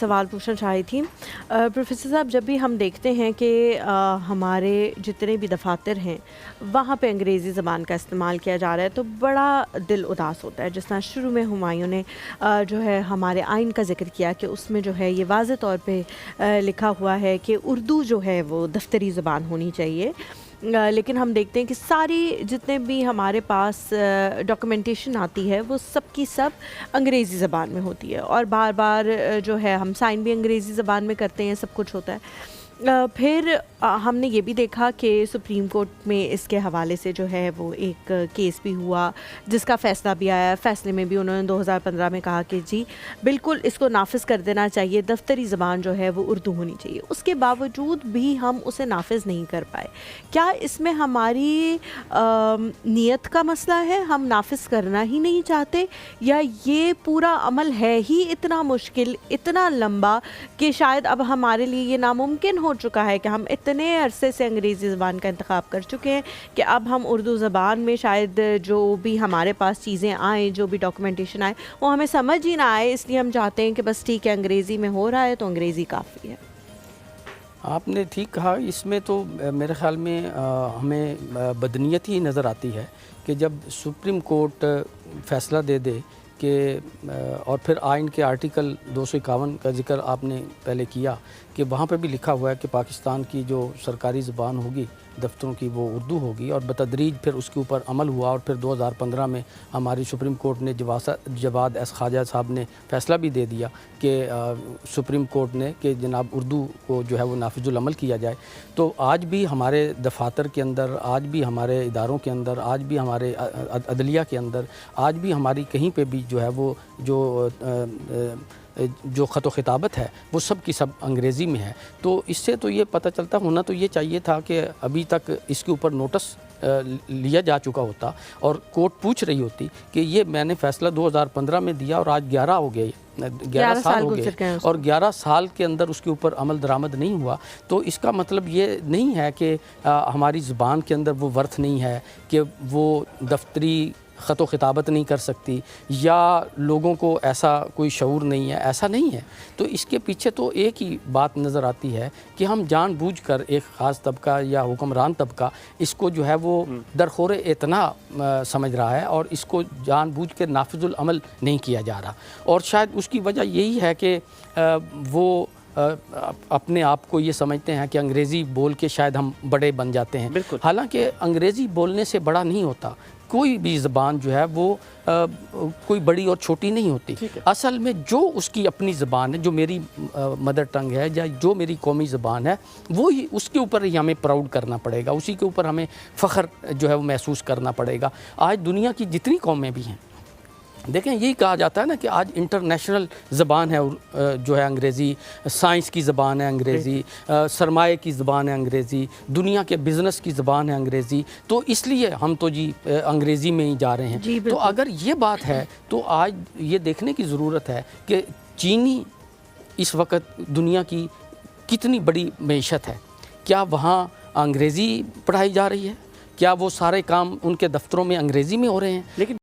सवाल पूछना चाही थी। प्रोफेसर साहब, जब भी हम देखते हैं कि हमारे जितने भी दफातर हैं वहाँ पे अंग्रेज़ी ज़बान का इस्तेमाल किया जा रहा है तो बड़ा दिल उदास होता है। जिस तरह शुरू में हुमायूं ने जो है हमारे आइन का ज़िक्र किया कि उसमें जो है ये वाज़ेह तौर पे लिखा हुआ है कि उर्दू जो है वो दफ्तरी ज़बान होनी चाहिए। लेकिन हम देखते हैं कि सारी जितने भी हमारे पास डॉक्यूमेंटेशन आती है वो सब की सब अंग्रेज़ी ज़बान में होती है और बार बार जो है हम साइन भी अंग्रेज़ी ज़बान में करते हैं, सब कुछ होता है। फिर हमने ये भी देखा कि सुप्रीम कोर्ट में इसके हवाले से जो है वो एक केस भी हुआ जिसका फ़ैसला भी आया। फ़ैसले में भी उन्होंने 2015 में कहा कि जी बिल्कुल इसको नाफिज कर देना चाहिए, दफ्तरी ज़बान जो है वो उर्दू होनी चाहिए। उसके बावजूद भी हम उसे नाफिज नहीं कर पाए। क्या इसमें हमारी नीयत का मसला है, हम नाफिज करना ही नहीं चाहते, या ये पूरा अमल है ही इतना मुश्किल, इतना लंबा कि शायद अब हमारे लिए ये नामुमकिन हो चुका है कि हम इतने अरसे से अंग्रेज़ी ज़बान का इंतखाब कर चुके हैं कि अब हम उर्दू ज़बान में शायद जो भी हमारे पास चीज़ें आएँ, जो भी डॉक्यूमेंटेशन आए वो हमें समझ ही ना आए, इसलिए हम चाहते हैं कि बस ठीक है अंग्रेज़ी में हो रहा है तो अंग्रेज़ी काफ़ी है। आपने ठीक कहा। इसमें तो मेरे ख़्याल में हमें बदनीयत ही नज़र आती है कि जब सुप्रीम कोर्ट फ़ैसला दे दे कि और फिर आइन के आर्टिकल 251 का ज़िक्र आपने पहले किया कि वहाँ पे भी लिखा हुआ है कि पाकिस्तान की जो सरकारी ज़बान होगी दफ्तरों की वो उर्दू होगी, और बतदरीज फिर उसके ऊपर अमल हुआ और फिर 2015 में हमारी सुप्रीम कोर्ट ने जवाद एस ख्वाजा साहब ने फ़ैसला भी दे दिया कि सुप्रीम कोर्ट ने कि जनाब उर्दू को जो है वो नाफिजुल अमल किया जाए। तो आज भी हमारे दफातर के अंदर, आज भी हमारे इदारों के अंदर, आज भी हमारे अदलिया के अंदर, आज भी हमारी कहीं पे भी जो है वो जो ख़त व ख़िताबत है वो सब की सब अंग्रेज़ी में है। तो इससे तो ये पता चलता, होना तो ये चाहिए था कि अभी तक इसके ऊपर नोटिस लिया जा चुका होता और कोर्ट पूछ रही होती कि ये मैंने फ़ैसला 2015 में दिया और आज 11 हो गए, 11 साल हो गए और 11 साल के अंदर उसके ऊपर अमल दरामद नहीं हुआ। तो इसका मतलब ये नहीं है कि हमारी ज़ुबान के अंदर वो वर्थ नहीं है कि वो दफ्तरी ख़त व ख़िताबत नहीं कर सकती या लोगों को ऐसा कोई शऊर नहीं है, ऐसा नहीं है। तो इसके पीछे तो एक ही बात नज़र आती है कि हम जानबूझकर एक ख़ास तबका या हुक्मरान तबका इसको जो है वो दरखोर इतना समझ रहा है और इसको जानबूझ कर नाफिजुल अमल नहीं किया जा रहा। और शायद उसकी वजह यही है कि वो अपने आप को ये समझते हैं कि अंग्रेज़ी बोल के शायद हम बड़े बन जाते हैं। हालांकि अंग्रेज़ी बोलने से बड़ा नहीं होता। कोई भी ज़बान जो है वो कोई बड़ी और छोटी नहीं होती। असल में जो उसकी अपनी ज़बान है, जो मेरी मदर टंग है या जो मेरी कौमी ज़बान है, वो ही उसके ऊपर ही हमें प्राउड करना पड़ेगा, उसी के ऊपर हमें फ़ख्र जो है वो महसूस करना पड़ेगा। आज दुनिया की जितनी कौमें भी हैं, देखें यही कहा जाता है ना कि आज इंटरनेशनल ज़बान है जो है अंग्रेज़ी, साइंस की ज़बान है अंग्रेज़ी, सरमाए की ज़बान है अंग्रेज़ी, दुनिया के बिज़नेस की ज़बान है अंग्रेज़ी। तो इसलिए हम तो जी अंग्रेज़ी में ही जा रहे हैं। तो अगर ये बात है तो आज ये देखने की ज़रूरत है कि चीनी इस वक्त दुनिया की कितनी बड़ी मईशत है। क्या वहाँ अंग्रेज़ी पढ़ाई जा रही है? क्या वो सारे काम उनके दफ्तरों में अंग्रेज़ी में हो रहे हैं? लेकिन